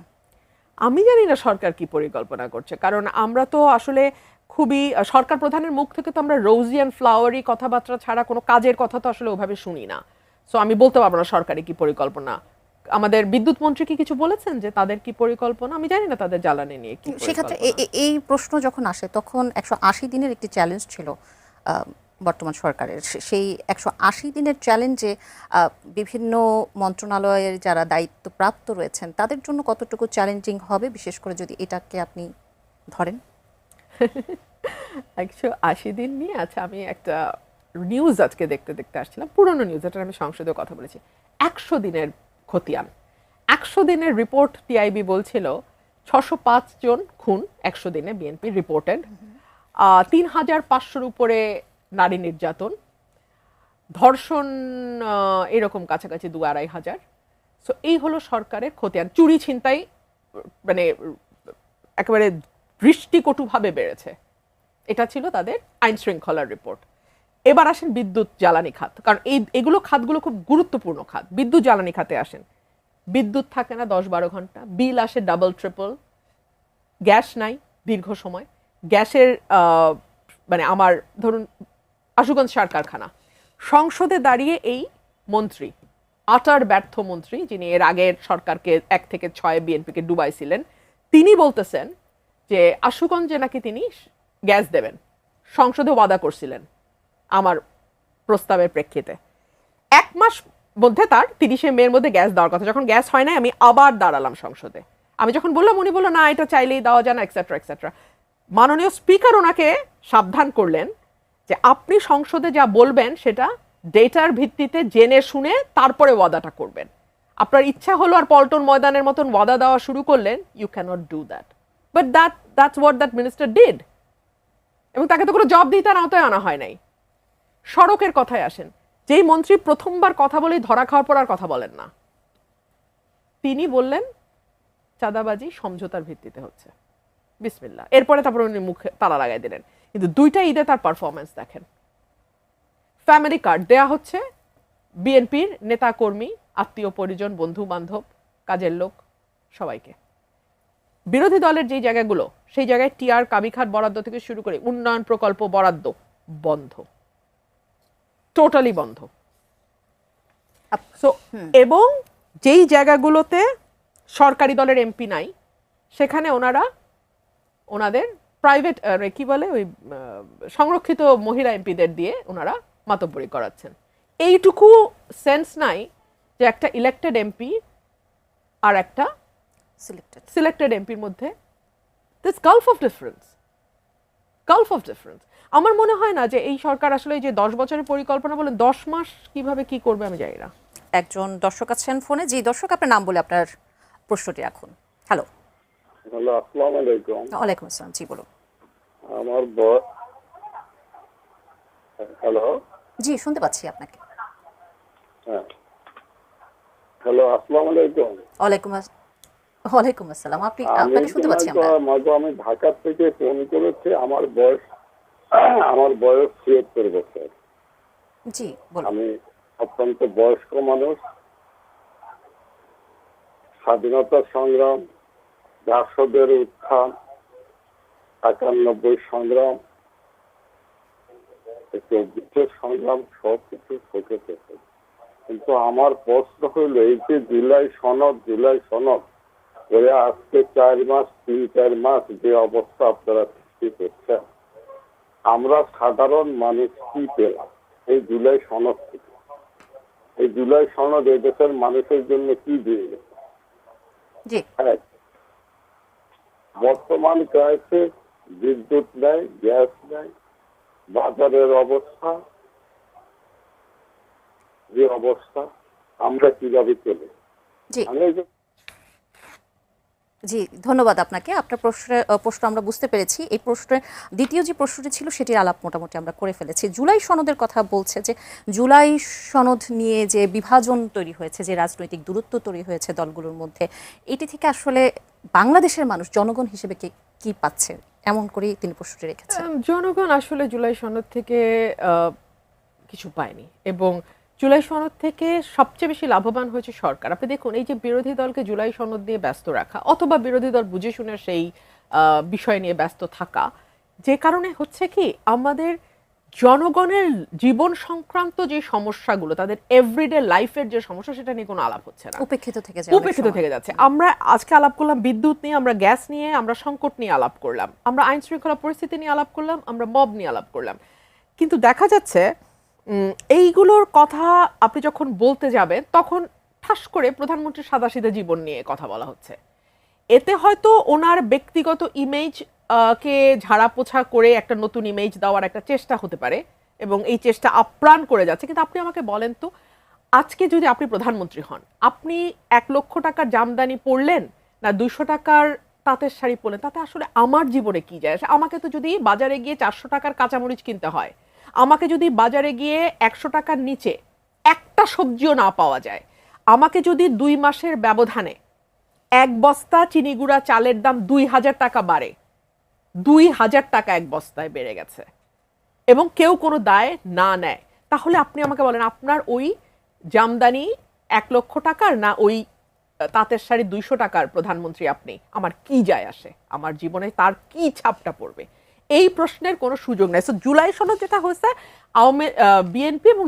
আমি জানি না সরকার কি পরিকল্পনা করছে, কারণ আমরা তো আসলে খুবই সরকার প্রধানের মুখ থেকে তো আমরা রোজি অ্যান্ড ফ্লাওয়ারি কথাবার্তা ছাড়া কোনো কাজের কথা তো আসলে ওভাবে শুনি না। সো আমি বলতে পারবো না সরকারি কি পরিকল্পনা। আমাদের বিদ্যুৎ মন্ত্রী কি কিছু বলেছেন যে তাদের কি পরিকল্পনা? আমি জানি না তাদের জ্বালানি নিয়ে কি। সেক্ষেত্রে এই প্রশ্ন যখন আসে, তখন 180 দিনের একটি চ্যালেঞ্জ ছিল বর্তমান সরকারের। সেই 180 দিনের চ্যালেঞ্জে বিভিন্ন মন্ত্রণালয়ের যারা দায়িত্বপ্রাপ্ত রয়েছেন তাদের জন্য কতটুকু চ্যালেঞ্জিং হবে, বিশেষ করে যদি এটাকে আপনি ধরেন? 180 দিন নিয়ে, আচ্ছা আমি একটা নিউজ আজকে দেখতে আসছিলাম, পুরনো নিউজ, এটা আমি সংসদে কথা বলেছি। 100 দিনের খতিয়ান, 100 দিনের রিপোর্ট টিআইবি বলছিল 605 জন খুন 100 দিনে বিএনপি রিপোর্টেড, 3500-র উপরে নারী নির্যাতন, ধর্ষণ এরকম কাছাকাছি 2-2500। সো এই হলো সরকারের খতিয়ান। চুরি ছিনতাই মানে একেবারে দৃষ্টিকটুভাবে বেড়েছে। এটা ছিল তাদের আইন শৃঙ্খলার রিপোর্ট। এবার আসেন বিদ্যুৎ জ্বালানি খাত, কারণ এগুলো খাতগুলো খুব গুরুত্বপূর্ণ খাত। বিদ্যুৎ জ্বালানি খাতে আসেন, বিদ্যুৎ থাকে না 10-12 ঘন্টা, বিল আসে ডাবল ট্রিপল, গ্যাস নাই দীর্ঘ সময়। গ্যাসের মানে আমার ধরুন আশুগঞ্জ সার কারখানা, সংসদে দাঁড়িয়ে এই মন্ত্রী, আটার ব্যর্থ মন্ত্রী, যিনি এর আগের সরকারকে 1 থেকে 6 বিএনপিকে ডুবাইছিলেন, তিনি বলতেছেন যে আশুগঞ্জে নাকি তিনি গ্যাস দেবেন, সংসদে ওয়াদা করছিলেন আমার প্রস্তাবের প্রেক্ষিতে। 1 মাস মধ্যে তার 30শে মের মধ্যে গ্যাস দেওয়ার কথা, যখন গ্যাস হয় না আমি আবার দাঁড়ালাম সংসদে। আমি যখন বললাম, উনি বললো না এটা চাইলেই দেওয়া যায় না, এক্সেট্রা এক্সেট্রা। মাননীয় স্পিকার ওনাকে সাবধান করলেন যে আপনি সংসদে যা বলবেন সেটা ডেটার ভিত্তিতে জেনে শুনে তারপরে ওয়াদাটা করবেন। আপনার ইচ্ছা হলো আর পল্টন ময়দানের মতন ওয়াদা দেওয়া শুরু করলেন, you can't do that. But that's what that minister did. এবং তাকে তো কোনো জবাবদিহিতার আওতায় আনা হয় নাই। সড়কের কথায় আসেন, যেই মন্ত্রী প্রথমবার কথা বলেই ধরা খাওয়ার পর আর কথা বলেন না, তিনি বললেন চাঁদাবাজি সমঝোতার ভিত্তিতে হচ্ছে, বিসমিল্লাহ। এরপরে তারপর উনি মুখে তালা লাগাই দিলেন। কিন্তু 2টা ঈদে তার পারফরমেন্স দেখেন। ফ্যামিলি কার্ড দেয়া হচ্ছে বিএনপির নেতা কর্মী, আত্মীয় পরিজন, বন্ধু বান্ধব, কাজের লোক, সবাইকে। বিরোধী দলের যেই জায়গাগুলো, সেই জায়গায় টিআর কাবিখাত বরাদ্দ থেকে শুরু করে উন্নয়ন প্রকল্প বরাদ্দ বন্ধ, টোটালি বন্ধ। সো এবং যেই জায়গাগুলোতে সরকারি দলের এমপি নাই, সেখানে ওনাদের প্রাইভেট কি বলে ওই সংরক্ষিত মহিলা এমপিদের দিয়ে ওনারা মাতব্বরি করাচ্ছেন। এইটুকু সেন্স নাই যে একটা ইলেক্টেড এমপি আর একটা সিলেক্টেড এমপির মধ্যে দিস গালফ অফ ডিফারেন্স। আমার মনে হয় না যে এই সরকার আসলে যে 10 বছরের পরিকল্পনা বলে 10 মাস কিভাবে কি করবে আমি জানি না। একজন দর্শক আছেন ফোনে। জি দর্শক, আপনার নাম বলে আপনার প্রশ্নটি রাখুন। হ্যালো। হ্যালো, আসসালামু আলাইকুম। ওয়ালাইকুম আসসালাম। জি বলুন। আমার হ্যালো। জি শুনতে পাচ্ছি আপনাকে। হ্যাঁ, হ্যালো, আসসালামু আলাইকুম। ওয়ালাইকুম আসসালাম। আপনাকে শুনতে পাচ্ছি আমরা। আমি ঢাকা থেকে ফোন করেছি। আমার বয়স ৭৬ বছর। জি বলুন। আমি অত্যন্ত বয়স্ক মানুষ। স্বাধীনতা সংগ্রাম, জাসদের উত্থান, ৯১ সংগ্রাম, ২৪ সংগ্রাম সবকিছু চোখে। কিন্তু আমার প্রশ্ন হইল, এই যে জুলাই সনদ করে আজকে ৩-৪ মাস যে অবস্থা আপনারা সৃষ্টি করছেন, আমরা সাধারণ মানুষ কি পেলাম এই জুলাই সনদ থেকে? এই জুলাই সনদ এদেশের মানুষের জন্য কি দিয়ে গেছে? বর্তমান ক্রাইসিস, বিদ্যুৎ নেই, গ্যাস নেই, বাজারের অবস্থা যে অবস্থা, আমরা কিভাবে চলি? জি ধন্যবাদ আপনাকে। আপনার প্রশ্ন আমরা বুঝতে পেরেছি। এই প্রশ্নের দ্বিতীয় যে প্রশ্নটি ছিল সেটির আলাপ মোটামুটি আমরা করে ফেলেছি। জুলাই সনদের কথা বলছে, যে জুলাই সনদ নিয়ে যে বিভাজন তৈরি হয়েছে, যে রাজনৈতিক দূরত্ব তৈরি হয়েছে দলগুলোর মধ্যে, এটি থেকে আসলে বাংলাদেশের মানুষ জনগণ হিসেবে কি পাচ্ছে, এমন করেই তিনি প্রশ্নটি রেখেছেন। জনগণ আসলে জুলাই সনদ থেকে কিছু পায়নি, এবং জুলাই সনদ থেকে সবচেয়ে বেশি লাভবান হয়েছে সরকার। আপনি দেখুন, এই যে বিরোধী দলকে জুলাই সনদ দিয়ে ব্যস্ত রাখা, অথবা বিরোধী দল বুঝে শুনে সেই বিষয় নিয়ে ব্যস্ত থাকা, যে কারণে হচ্ছে কি, আমাদের জনগণের জীবন সংক্রান্ত যে সমস্যাগুলো, তাদের এভরিডে লাইফের যে সমস্যা, সেটা নিয়ে কোনো আলাপ হচ্ছে না, উপেক্ষিত থেকে যাচ্ছে। আমরা আজকে আলাপ করলাম বিদ্যুৎ নিয়ে, আমরা গ্যাস নিয়ে, আমরা সংকট নিয়ে আলাপ করলাম, আমরা আইন শৃঙ্খলা পরিস্থিতি নিয়ে আলাপ করলাম, আমরা মব নিয়ে আলাপ করলাম। কিন্তু দেখা যাচ্ছে এইগুলোর কথা আপনি যখন বলতে যাবেন, তখন ঠাস করে প্রধানমন্ত্রীর সাদাসিধা জীবন নিয়ে কথা বলা হচ্ছে। এতে হয়তো ওনার ব্যক্তিগত ইমেজ কে ঝাড়া পোছা করে একটা নতুন ইমেজ দেওয়ার একটা চেষ্টা হতে পারে, এবং এই চেষ্টা আপ্রাণ করে যাচ্ছে। কিন্তু আপনি আমাকে বলেন তো, আজকে যদি আপনি প্রধানমন্ত্রী হন, আপনি 1 লক্ষ টাকার জামদানি পরলেন না 200 টাকার তাঁতের শাড়ি পরলেন, তাতে আসলে আমার জীবনে কি যায় আসে? আমাকে তো যদি বাজারে গিয়ে 400 টাকার কাঁচামরিচ কিনতে হয়, আমাকে যদি বাজারে গিয়ে 100 টাকার নিচে একটা সবজিও না পাওয়া যায়, আমাকে যদি 2 মাসের ব্যবধানে 1 বস্তা চিনি গুঁড়া চালের দাম 2000 টাকা বাড়ে, 2000 টাকা এক বস্তায় বেড়ে গেছে এবং কেউ কোনো দায় না নেয়, তাহলে আপনি আমাকে বলেন আপনার ওই জামদানি 1 লক্ষ টাকার না ওই তাঁতের শাড়ি 200 টাকার প্রধানমন্ত্রী আপনি, আমার কি যায় আসে, আমার জীবনে তার কি ছাপটা পড়বে, এই প্রশ্নের কোনো সুযোগ নেই। সো জুলাই সনদ যেটা হয়েছে, বিএনপি এবং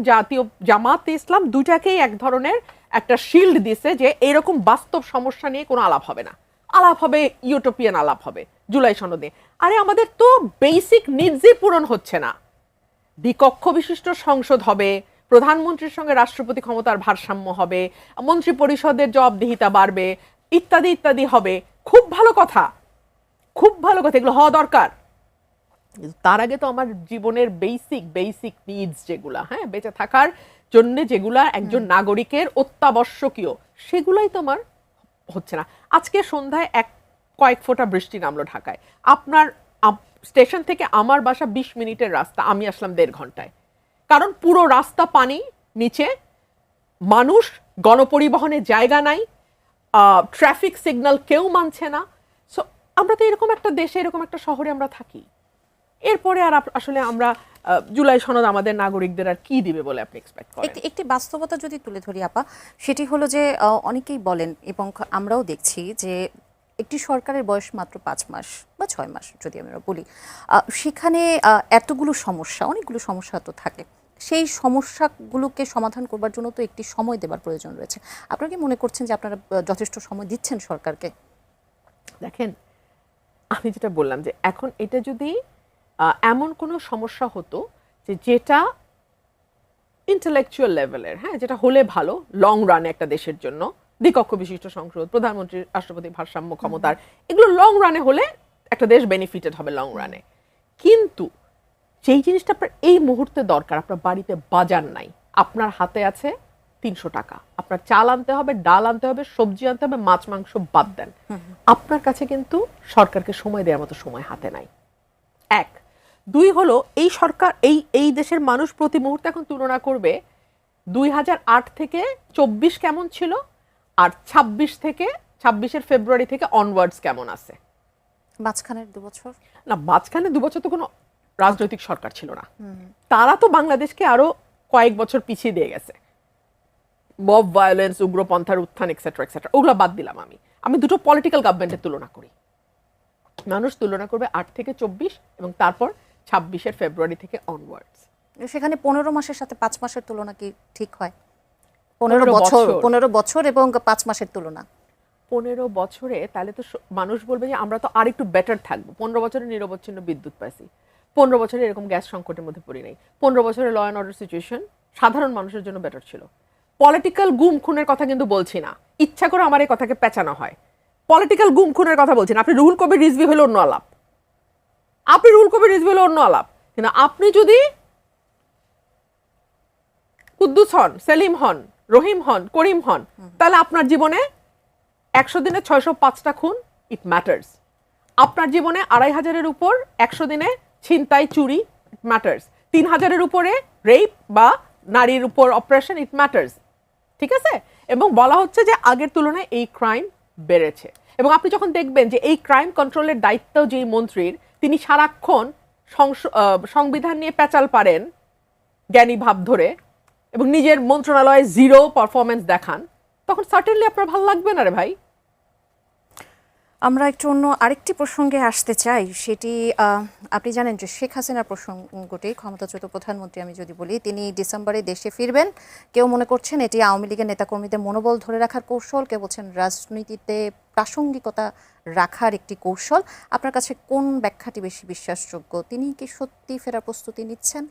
জামাতে ইসলাম দুইটাকেই এক ধরনের একটা শিল্ড দিছে যে এরকম বাস্তব সমস্যা নিয়ে কোনো আলাপ হবে না, আলাপ হবে ইউটোপিয়ান আলাপ হবে জুলাই সনদে। আরে আমাদের তো বেসিক নিডসই পূরণ হচ্ছে না। দ্বিকক্ষ বিশিষ্ট সংসদ হবে, প্রধানমন্ত্রীর সঙ্গে রাষ্ট্রপতি ক্ষমতার ভারসাম্য হবে, মন্ত্রী পরিষদের জবাবদিহিতা বাড়বে, ইত্যাদি ইত্যাদি হবে। খুব ভালো কথা, খুব ভালো কথা, এগুলো হওয়া দরকার। তার আগে তো আমার জীবনের বেসিক নিডস যেগুলা, হ্যাঁ, বেঁচে থাকার জন্য যেগুলা একজন নাগরিকের অত্যাবশ্যকীয়, সেগুলাই তো আমার হচ্ছে না। আজকে সন্ধ্যায় কয়েক ফোঁটা বৃষ্টি নামলো ঢাকায়, আপনার স্টেশন থেকে আমার বাসা 20 মিনিটের রাস্তা, আমি আসলাম 1.5 ঘন্টায়, কারণ পুরো রাস্তা পানি নিচে, মানুষ, গণপরিবহনের জায়গা নাই, ট্রাফিক সিগন্যাল কেউ মানছে না। সো আমরা তো এরকম একটা দেশে, এরকম একটা শহরে আমরা থাকি। এরপরে আর আসলে আমরা জুলাই সনদ আমাদের নাগরিকদের আর কি দিবে বলে আপনি এক্সপেক্ট করেন? একটি বাস্তবতা যদি তুলে ধরি আপা, সেটি হলো যে অনেকেই বলেন এবং আমরাও দেখছি যে একটি সরকারের বয়স মাত্র 5 মাস বা 6 মাস যদি আমরা বলি, সেখানে এতগুলো সমস্যা, অনেকগুলো সমস্যা তো থাকে, সেই সমস্যাগুলোকে সমাধান করবার জন্য তো একটি সময় দেবার প্রয়োজন রয়েছে। আপনারা কি মনে করছেন যে আপনারা যথেষ্ট সময় দিচ্ছেন সরকারকে? দেখেন, আমি যেটা বললাম যে এখন এটা যদি এমন কোনো সমস্যা হতো যেটা ইন্টেলেকচুয়াল লেভেলের, হ্যাঁ, যেটা হলে ভালো লং রানে একটা দেশের জন্য, দ্বিকক্ষ বিশিষ্ট সংসদ, প্রধানমন্ত্রী রাষ্ট্রপতি ভারসাম্য ক্ষমতার, এগুলো লং রানে হলে একটা দেশ বেনিফিটেড হবে লং রানে। কিন্তু যেই জিনিসটা আপনার এই মুহূর্তে দরকার, আপনার বাড়িতে বাজার নাই, আপনার হাতে আছে 300 টাকা, আপনার চাল আনতে হবে, ডাল আনতে হবে, সবজি আনতে হবে, মাছ মাংস বাদ দেন, আপনার কাছে কিন্তু সরকারকে সময় দেওয়ার মতো সময় হাতে নাই। 1, 2 হলো এই সরকার, এই দেশের মানুষ প্রতি মুহূর্তে এখন তুলনা করবে 2008 থেকে 24 কেমন ছিল আর 26-এর ফেব্রুয়ারি থেকে অনওয়ার্ডস কেমন আছে। মাঝখানের 2 বছর না, মাঝখানে 2 বছর তো কোনো রাজনৈতিক সরকার ছিল না, তারা তো বাংলাদেশকে আরো কয়েক বছর পিছিয়ে দিয়ে গেছে। মব ভায়োলেন্স, উগ্রপন্থার উত্থান, এক্সেট্রা এক্সেট্রা, ওগুলো বাদ দিলাম। আমি দুটো পলিটিক্যাল গভর্নমেন্টের তুলনা করি। মানুষ তুলনা করবে 8 থেকে 24 এবং তারপর 26-এর ফেব্রুয়ারি থেকে অনওয়ার্ডস। সেখানে 15 মাসের সাথে 5 মাসের তুলনা কি ঠিক হয়? 15 বছর এবং 5 মাসের তুলনা 15 বছরে, তাহলে তো মানুষ বলবে যে আমরা তো আরেকটু বেটার থাকবো। 15 বছরে নিরবচ্ছিন্ন বিদ্যুৎ পাইছি, 15 বছরে এরকম গ্যাস সংকটের মধ্যে পড়ি নাই, 15 বছরে ল অ্যান্ড অর্ডার সিচুয়েশন সাধারণ মানুষের জন্য বেটার ছিল। পলিটিক্যাল গুম খুনের কথা কিন্তু বলছি না, ইচ্ছা করে আমার এই কথাকে পেঁচানো হয়। পলিটিক্যাল গুম খুনের কথা বলছেন, আপনি রুহুল কবির রিজভী হলো অন্য আলাপ, কিন্তু আপনি যদি কুদ্দুস হন, সেলিম হন, রহিম হন, করিম হন, তাহলে আপনার জীবনে 100 দিনে 605টা খুন, ইট ম্যাটার্স। আপনার জীবনে 2500-এর উপর 100 দিনে ছিনতাই, চুরি, ইট ম্যাটার্স। 3000-এর উপরে রেপ বা নারীর উপর অপারেশন, ইট ম্যাটার্স। ঠিক আছে? এবং বলা হচ্ছে যে আগের তুলনায় এই ক্রাইম বেড়েছে। এবং আপনি যখন দেখবেন যে এই ক্রাইম কন্ট্রোলের দায়িত্ব যেই মন্ত্রীর, তিনি সারাক্ষণ সংবিধান নিয়ে পেঁচাল পারেন জ্ঞানী ভাব ধরে এবং নিজের মন্ত্রণালয়ে 0 পারফরমেন্স দেখান, তখন সার্টেনলি আপনার ভালো লাগবে না রে ভাই। আমরা একটু অন্য আরেকটি প্রসঙ্গে আসতে চাই। সেটি আপনি জানেন যে শেখ হাসিনার প্রসঙ্গটি, ক্ষমতাচ্যুত প্রধানমন্ত্রী আমি যদি বলি, তিনি ডিসেম্বরে দেশে ফিরবেন। কেউ মনে করছেন এটি আওয়ামী লীগের নেতাকর্মীদের মনোবল ধরে রাখার কৌশল, কেউ বলছেন রাজনীতিতে প্রাসঙ্গিকতা রাখার একটি কৌশল। আপনার কাছে কোন ব্যাখ্যাটি বেশি বিশ্বাসযোগ্য? তিনি কি সত্যি ফেরার প্রস্তুতি নিচ্ছেন?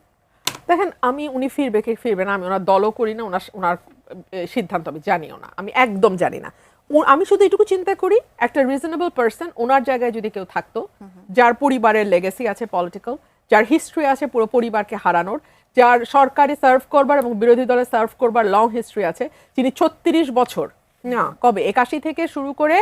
দেখেন, আমি উনি ফিরবে কি ফিরবে না, আমি ওনার দলও করি না, ওনার সিদ্ধান্ত আমি জানিও না, আমি একদম জানি না। আমি শুধু এটুকু চিন্তা করি, একটা রিজনেবল পার্সন ওনার জায়গায় যদি কেউ থাকতো, যার পরিবারের লেগেসি আছে পলিটিক্যাল, যার হিস্ট্রি আছে পুরো পরিবারকে হারানোর, যার সরকারি সার্ভ করবার এবং বিরোধী দলে সার্ভ করবার লং হিস্ট্রি আছে, যিনি 36 বছর, না কবে 81 থেকে শুরু করে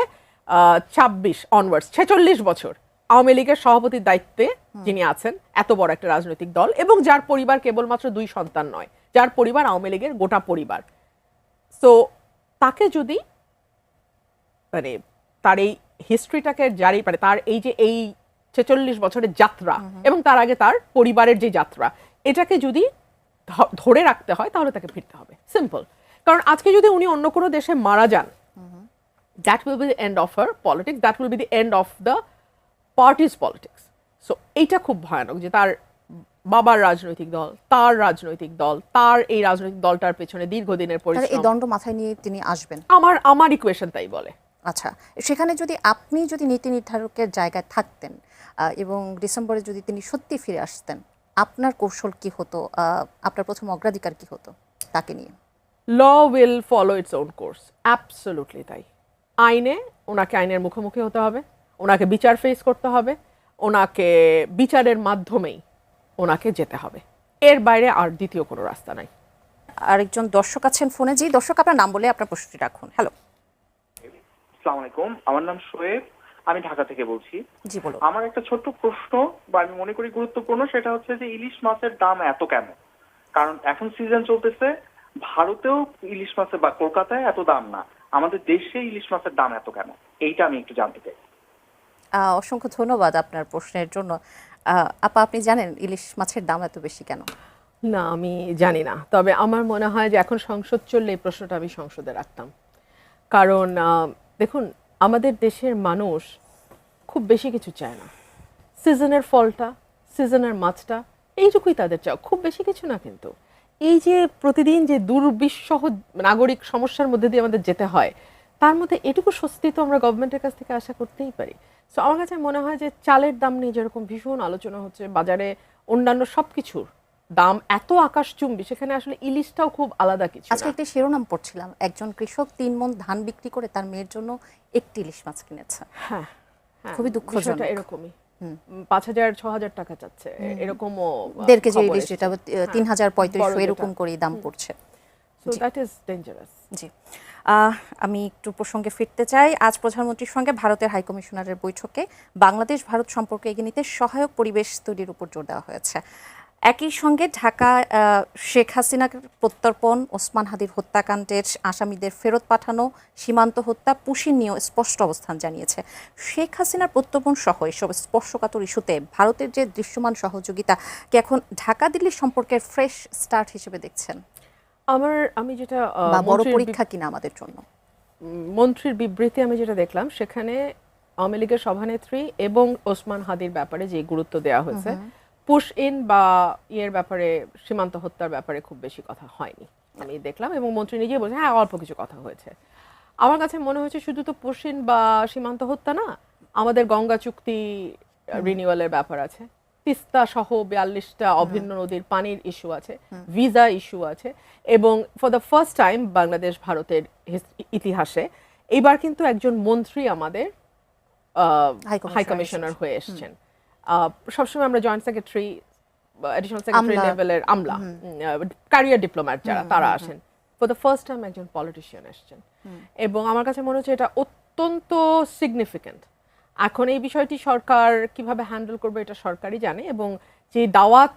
26 অনওয়ার্ডস 46 বছর আওয়ামী লীগের সভাপতির দায়িত্বে যিনি আছেন, এত বড় একটা রাজনৈতিক দল, এবং যার পরিবার কেবলমাত্র 2 সন্তান নয়, যার পরিবার আওয়ামী লীগের গোটা পরিবার। সো তাকে যদি মানে তার এই হিস্ট্রিটাকে জারি, মানে তার এই যে এই 46 বছরের যাত্রা এবং তার আগে তার পরিবারের যে যাত্রা, এটাকে যদি ধরে রাখতে হয় তাহলে তাকে ফিরতে হবে, সিম্পল। কারণ আজকে যদি উনি অন্য কোনো দেশে মারা যান, that will be the end of her politics, that will be the end of the parties politics. So এইটা খুব ভয়ানক যে তার বাবার রাজনৈতিক দল, তার রাজনৈতিক দল, তার এই রাজনৈতিক দলটার পেছনে দীর্ঘদিনের এই পরিশ্রম, দণ্ড মাথায় নিয়ে তিনি আসবেন। আমার ইকুয়েশন তাই বলে। আচ্ছা, সেখানে যদি আপনি যদি নীতি নির্ধারকের জায়গায় থাকতেন এবং ডিসেম্বরে যদি তিনি সত্যি ফিরে আসতেন, আপনার কৌশল কি হতো? আপনার প্রথম অগ্রাধিকার কি হতো তাকে নিয়ে? Law will follow its own course, absolutely তাই। ওনাকে আইনের মুখোমুখি হতে হবে, ওনাকে বিচার ফেস করতে হবে, ওনাকে বিচারের মাধ্যমেই ওনাকে যেতে হবে, এর বাইরে আর দ্বিতীয় কোনো রাস্তা নাই। আরেকজন দর্শক আছেন ফোনে। জি দর্শক, আপনার নাম বলে আপনার প্রশ্নটি রাখুন। হ্যালো, আসসালামু আলাইকুম, আমার নাম শোয়েব, আমি ঢাকা থেকে বলছি। জি বলুন। আমার একটা ছোট্ট প্রশ্ন বা আমি মনে করি গুরুত্বপূর্ণ, সেটা হচ্ছে যে ইলিশ মাছের দাম এত কেন? কারণ এখন সিজন চলতেছে, ভারতেও ইলিশ মাছের বা কলকাতায় এত দাম না, আমাদের দেশে ইলিশ মাছের দাম এত কেন? এইটা আমি একটু জানতে চাই। অসংখ্য ধন্যবাদ আপনার প্রশ্নের জন্য। আপা, আপনি জানেন ইলিশ মাছের দাম এত বেশি কেন? না, আমি জানি না, তবে আমার মনে হয় যে এখন সংসদ চললে এই প্রশ্নটা আমি সংসদে রাখতাম। কারণ দেখুন, আমাদের দেশের মানুষ খুব বেশি কিছু চায় না, সিজনের ফলটা, সিজনের মাছটা, এইটুকুই তাদের চাও, খুব বেশি কিছু না। কিন্তু এই যে প্রতিদিন যে দুর্বিষহ নাগরিক সমস্যার মধ্যে দিয়ে আমাদের যেতে হয়, তার মধ্যে এটুকু স্বস্তি তো আমরা গভর্নমেন্টের কাছ থেকে আশা করতেই পারি। সো আমার কাছে মনে হয় যে চালের দাম নিয়ে যেরকম ভীষণ আলোচনা হচ্ছে, বাজারে অন্যান্য সব কিছুর দাম এত আকাশচুম্বী, সেখানে আসলে ইলিশটাও খুব আলাদা কিছু আজকে না। একটি শিরোনাম পড়ছিলাম, একজন কৃষক 3 মণ ধান বিক্রি করে তার মেয়ের জন্য একটি ইলিশ মাছ কিনেছে। হ্যাঁ, খুবই দুঃখজনক। বিষয়টা এরকমই, 5,000-6,000 টাকা চাচ্ছে, এরকমও 1.5 কেজি খবর ইলিশ এসেছে। যেটা হ্যাঁ, 3,035 বড় এরকম যেটা। করেই দাম পড়ছে। So that is dangerous. জি, আমি একটু প্রসঙ্গে ফিরতে চাই। আজ প্রধানমন্ত্রীর সঙ্গে ভারতের হাইকমিশনারের বৈঠকে বাংলাদেশ ভারত সম্পর্ক এগিয়ে নিতে সহায়ক পরিবেশ তৈরির উপর জোর দেওয়া হয়েছে। একই সঙ্গে ঢাকা শেখ হাসিনার প্রত্যর্পণ, ওসমান হাদির হত্যাকাণ্ডের আসামিদের ফেরত পাঠানো, সীমান্ত হত্যা, পুশিন নিয়েও স্পষ্ট অবস্থান জানিয়েছে। শেখ হাসিনার প্রত্যর্পণ সহ এসব স্পর্শকাতর ইস্যুতে ভারতের যে দৃশ্যমান সহযোগিতা কি এখন ঢাকা দিল্লির সম্পর্কের ফ্রেশ স্টার্ট হিসেবে দেখছেন, আমি যেটা বা বড় পরীক্ষা কিনা আমাদের জন্য? মন্ত্রীর বিবৃতি আমি যেটা দেখলাম, সেখানে আওয়ামী লীগের সভানেত্রী এবং ওসমান হাদির ব্যাপারে যে গুরুত্ব দেওয়া হয়েছে, পুশ ইন বা ইয়ের ব্যাপারে, সীমান্ত হত্যার ব্যাপারে খুব বেশি কথা হয়নি আমি দেখলাম। এবং মন্ত্রী নিজেই বলছে হ্যাঁ অল্প কিছু কথা হয়েছে। আমার কাছে মনে হয়েছে শুধু তো পুশ ইন বা সীমান্ত হত্যা না, আমাদের গঙ্গা চুক্তি রিনিউয়ালের ব্যাপার আছে, তিস্তা সহ 42টা অভিন্ন নদীর পানির ইস্যু আছে, ভিসা ইস্যু আছে, এবং for the first time Bangladesh ভারতের ইতিহাসে এবার কিন্তু একজন মন্ত্রী আমাদের হাই কমিশনার হয়ে এসছেন। সবসময় আমরা জয়েন্ট সেক্রেটারি, অ্যাডিশনাল সেক্রেটারি লেভেলের আমলা, ক্যারিয়ার ডিপ্লোম্যাট যারা, তারা আসেন। ফর দ্য ফার্স্ট টাইম একজন পলিটিশিয়ান এসছেন, এবং আমার কাছে মনে হচ্ছে এটা অত্যন্ত সিগনিফিক্যান্ট। এখন এই বিষয়টি সরকার কিভাবে হ্যান্ডেল করবে এটা সরকারই জানে। এবং যে দাওয়াত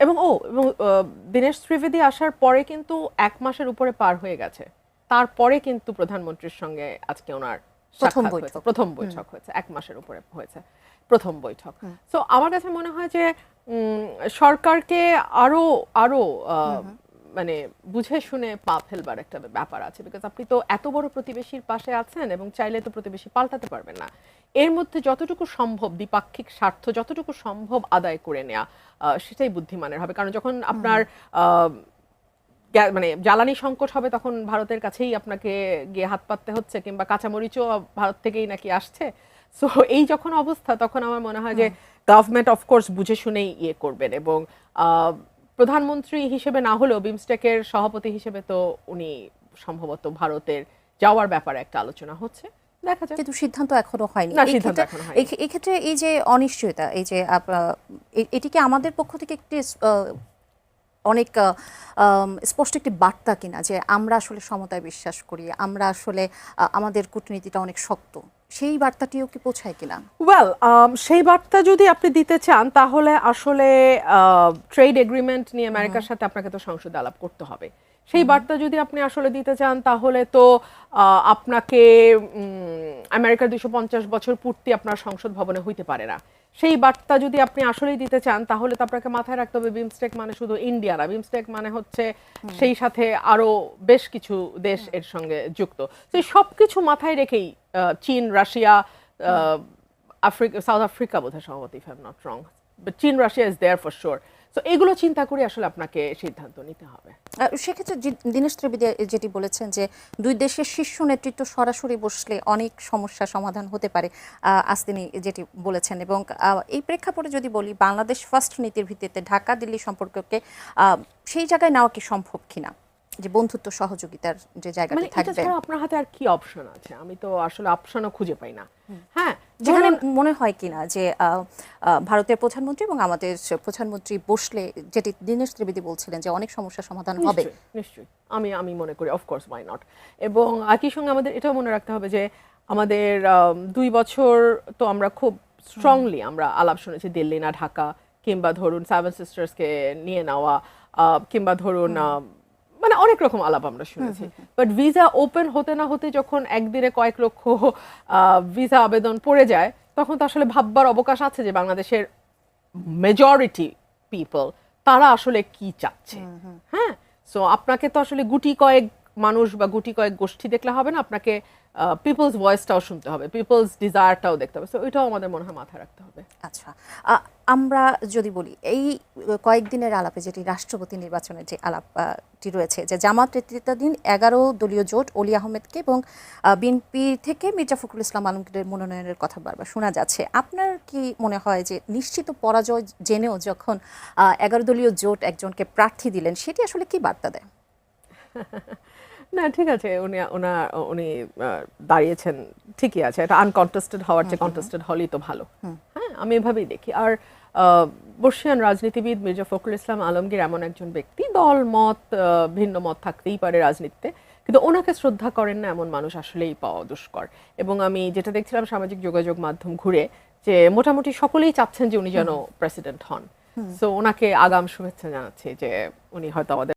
এবং দীনেশ ত্রিবেদী আসার পরে কিন্তু 1 মাসের উপরে পার হয়ে গেছে, তারপরে কিন্তু প্রধানমন্ত্রীর সঙ্গে আজকে ওনার প্রথম বৈঠক হয়েছে, 1 মাসের উপরে হয়েছে প্রথম বৈঠক। সো আমার কাছে মনে হয় যে সরকারকে আরো মানে বুঝে শুনে পা ফেলবার একটা ব্যাপার আছে। বিকজ আপনি তো এত বড় প্রতিবেশীর পাশে আছেন এবং চাইলে তো প্রতিবেশী পাল্টাতে পারবেন না। এর মধ্যে যতটুকু সম্ভব দ্বিপাক্ষিক স্বার্থ যতটুকু সম্ভব আদায় করে নেওয়া, সেটাই বুদ্ধিমানের হবে। কারণ যখন আপনার মানে জ্বালানি সংকট হবে, তখন ভারতের কাছেই আপনাকে গিয়ে হাত পাততে হচ্ছে, কিংবা কাঁচামরিচও ভারত থেকেই নাকি আসছে। সো এই যখন অবস্থা, তখন আমার মনে হয় যে গভর্নমেন্ট অফকোর্স বুঝে শুনেই ইয়ে করবেন। এবং প্রধানমন্ত্রী হিসেবে না হলেও বিমস্টেকের সভাপতি হিসেবে তো উনি সম্ভবত ভারতের যাওয়ার ব্যাপারে একটা আলোচনা হচ্ছে, দেখা যাক। কিন্তু সিদ্ধান্ত এখনো হয়নি। এই ক্ষেত্রে এই যে অনিশ্চয়তা, এই যে এটিকে আমাদের পক্ষ থেকে একটি অনেক স্পষ্ট একটি বার্তা কিনা যে আমরা আসলে সমতায় বিশ্বাস করি, আমরা আসলে আমাদের কূটনীতিটা অনেক শক্ত, সেই বার্তাটিও কি পৌঁছায় কিনা? ওয়েল, সেই বার্তা যদি আপনি দিতে চান, তাহলে আসলে ট্রেড এগ্রিমেন্ট নিয়ে আমেরিকার সাথে আপনাকে তো সংসদে আলাপ করতে হবে। সেই বার্তা যদি আপনি আসলে দিতে চান, তাহলে তো আপনাকে আমেরিকার 250 বছর পূর্তি আপনার সংসদ ভবনে হইতে পারে না। সেই বার্তা যদি আপনি আসলেই দিতে চান তাহলে তো আপনাকে মাথায় রাখতে হবে বিমস্টেক মানে শুধু ইন্ডিয়া না, বিমস্টেক মানে হচ্ছে সেই সাথে আরো বেশ কিছু দেশ এর সঙ্গে যুক্ত। তো সব কিছু মাথায় রেখেই চীন, রাশিয়া, আফ্রিকা, সাউথ আফ্রিকা বোধহয় সম্ভবত, if I am not wrong, but চীন, Russia is there for sure. তো এগুলো চিন্তা করে আসলে আপনাকে সিদ্ধান্ত নিতে হবে। সেক্ষেত্রে দীনেশ ত্রিবেদী যেটি বলেছেন যে দুই দেশের শীর্ষ নেতৃত্ব সরাসরি বসলে অনেক সমস্যা সমাধান হতে পারে, আজ তিনি যেটি বলেছেন। এবং এই প্রেক্ষাপটে যদি বলি, বাংলাদেশ ফার্স্ট নীতির ভিত্তিতে ঢাকা দিল্লি সম্পর্ককে সেই জায়গায় নেওয়া কি সম্ভব কিনা, যে বন্ধুত্ব সহযোগিতার যে জায়গাটা মানে এটা থাকবে, ছাড়া আপনার হাতে আর কি অপশন আছে? আমি তো আসলে অপশনও খুঁজে পাই না। হ্যাঁ, যেখানে মনে হয় কিনা যে ভারতের প্রধানমন্ত্রী এবং আমাদের প্রধানমন্ত্রী বসলে, যেটি দীনেশ ত্রিবেদী বলছিলেন যে অনেক সমস্যার সমাধান হবে। নিশ্চয়ই আমি মনে করি অফকোর্স ওয়াই নট। এবং একই সঙ্গে আমাদের এটাও মনে রাখতে হবে যে আমাদের 2 বছর তো আমরা খুব স্ট্রংলি আমরা আলাপ শুনেছি, দিল্লি না ঢাকা, কিংবা ধরুন সেভেন সিস্টার্সকে নিয়ে নেওয়া, কিংবা ধরুন মানে অনেক রকম আলাপ আমরা শুনেছি। বাট ভিসা ওপেন হতে না হতে যখন একদিনে কয়েক লক্ষ ভিসা আবেদন পড়ে যায়, তখন তো আসলে ভাববার অবকাশ আছে যে বাংলাদেশের মেজরিটি পিপল তারা আসলে কি চাচ্ছে। হ্যাঁ, সো আপনাকে তো আসলে গুটি কয়েক মানুষ বা গুটি কয়েক গোষ্ঠী দেখলে হবে না, আপনাকে পিপলস ভয়েসটাও শুনতে হবে, পিপলস ডিজায়ারটাও দেখতে হবে। সো ওইটাও আমাদের মনে হয় মাথায় রাখতে হবে। আচ্ছা, আমরা যদি বলি এই কয়েকদিনের আলাপে, যেটি রাষ্ট্রপতি নির্বাচনের যে আলাপটি রয়েছে, যে জামাত নেতৃত্বাধীন 11 দলীয় জোট অলি আহমেদকে এবং বিএনপি থেকে মির্জা ফখরুল ইসলাম আলমগীরের মনোনয়নের কথা বারবার শোনা যাচ্ছে। আপনার কি মনে হয় যে নিশ্চিত পরাজয় জেনেও যখন 11 দলীয় জোট একজনকে প্রার্থী দিলেন, সেটি আসলে কি বার্তা দেয়? না, ঠিক আছে, উনি দাঁড়িয়েছেন, ঠিকই আছে। এটা আনকন্টেস্টেড হওয়ার চেয়ে কন্টেস্টেড হলেই তো ভালো। হ্যাঁ, আমি এভাবেই দেখি। আর বর্ষিয়ান রাজনীতিবিদ মির্জা ফখরুল ইসলাম আলমগীর এমন একজন ব্যক্তি, দল মত ভিন্ন মত থাকতেই পারে রাজনীতিতে, কিন্তু ওনাকে শ্রদ্ধা করেন না এমন মানুষ আসলেই পাওয়া দুষ্কর। এবং আমি যেটা দেখছিলাম সামাজিক যোগাযোগ মাধ্যম ঘুরে, যে মোটামুটি সকলেই চাচ্ছেন যে উনি যেন প্রেসিডেন্ট হন। সো ওনাকে আগাম শুভেচ্ছা জানাচ্ছি যে উনি হয়তো আমাদের